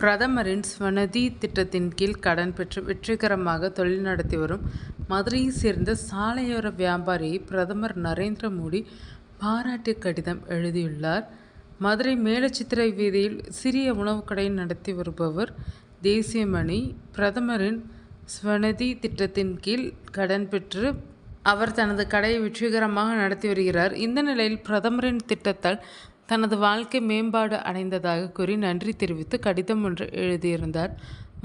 பிரதமரின் ஸ்வநிதி திட்டத்தின் கீழ் கடன் பெற்று வெற்றிகரமாக தொழில் நடத்தி வரும் மதுரையைச் சேர்ந்த சாலையோர வியாபாரியை பிரதமர் நரேந்திர மோடி பாராட்டு கடிதம் எழுதியுள்ளார். மதுரை மேலச்சித்திரை வீதியில் சிறிய உணவுக் கடை நடத்தி வருபவர் தேசியமணி. பிரதமரின் ஸ்வநிதி திட்டத்தின் கீழ் கடன் பெற்று அவர் தனது கடையை வெற்றிகரமாக நடத்தி வருகிறார். இந்த நிலையில் பிரதமரின் திட்டத்தால் தனது வாழ்க்கை மேம்பாடு அடைந்ததாக கூறி நன்றி தெரிவித்து கடிதம் ஒன்று எழுதியிருந்தார்.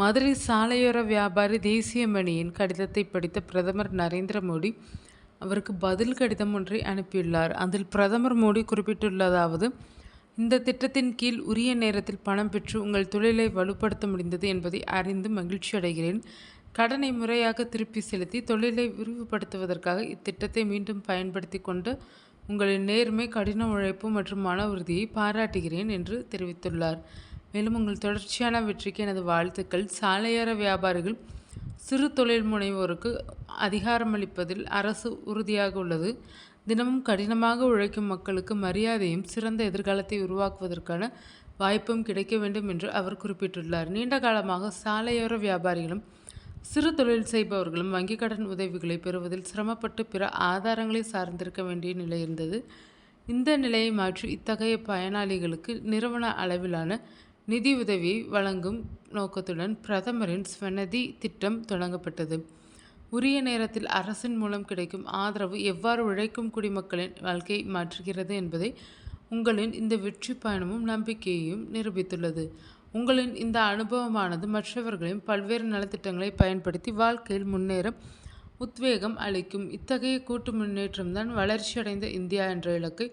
மதுரை சாலையோர வியாபாரி தேசியமணியின் கடிதத்தை படித்த பிரதமர் நரேந்திர மோடி அவருக்கு பதில் கடிதம் ஒன்றை அனுப்பியுள்ளார். அதில் பிரதமர் மோடி குறிப்பிட்டுள்ளதாவது: இந்த திட்டத்தின் கீழ் உரிய நேரத்தில் பணம் பெற்று உங்கள் தொழிலை வலுப்படுத்த முடிந்தது என்பதை அறிந்து மகிழ்ச்சி அடைகிறேன். கடனை முறையாக திருப்பி செலுத்தி தொழிலை விரிவுபடுத்துவதற்காக இத்திட்டத்தை மீண்டும் பயன்படுத்தி கொண்டு உங்களின் நேர்மை, கடின உழைப்பு மற்றும் மன உறுதியை பாராட்டுகிறேன் என்று தெரிவித்துள்ளார். மேலும் உங்கள் தொடர்ச்சியான வெற்றிக்கு எனது வாழ்த்துக்கள். சாலையோர வியாபாரிகள், சிறு தொழில் முனைவோருக்கு அதிகாரமளிப்பதில் அரசு உறுதியாக உள்ளது. தினமும் கடினமாக உழைக்கும் மக்களுக்கு மரியாதையும் சிறந்த எதிர்காலத்தை உருவாக்குவதற்கான வாய்ப்பும் கிடைக்க வேண்டும் என்று அவர் குறிப்பிட்டுள்ளார். நீண்ட காலமாக சாலையோர வியாபாரிகளும் சிறு தொழில் செய்பவர்களும் வங்கிக் கடன் உதவிகளை பெறுவதில் சிரமப்பட்டு பிற ஆதாரங்களை சார்ந்திருக்க வேண்டிய நிலை இருந்தது. இந்த நிலையை மாற்றி இத்தகைய பயனாளிகளுக்கு நிறுவன அளவிலான நிதியுதவியை வழங்கும் நோக்கத்துடன் பிரதமரின் ஸ்வநிதி திட்டம் தொடங்கப்பட்டது. உரிய நேரத்தில் அரசின் மூலம் கிடைக்கும் ஆதரவு எவ்வாறு உழைக்கும் குடிமக்களின் வாழ்க்கையை மாற்றுகிறது என்பதை உங்களின் இந்த வெற்றி பயணமும் நம்பிக்கையையும் நிரூபித்துள்ளது. உங்களின் இந்த அனுபவமானது மற்றவர்களையும் பல்வேறு நலத்திட்டங்களை பயன்படுத்தி வாழ்க்கையில் முன்னேற உத்வேகம் அளிக்கும். இத்தகைய கூட்டு முன்னேற்றம்தான் வளர்ச்சியடைந்த இந்தியா என்ற இலக்கை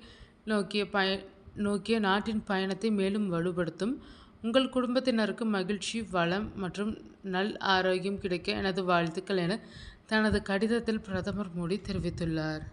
நோக்கிய நாட்டின் பயணத்தை மேலும் வலுப்படுத்தும். உங்கள் குடும்பத்தினருக்கு மகிழ்ச்சி, வளம் மற்றும் நல் ஆரோக்கியம் கிடைக்க எனது வாழ்த்துக்கள் என தனது கடிதத்தில் பிரதமர் மோடி தெரிவித்துள்ளார்.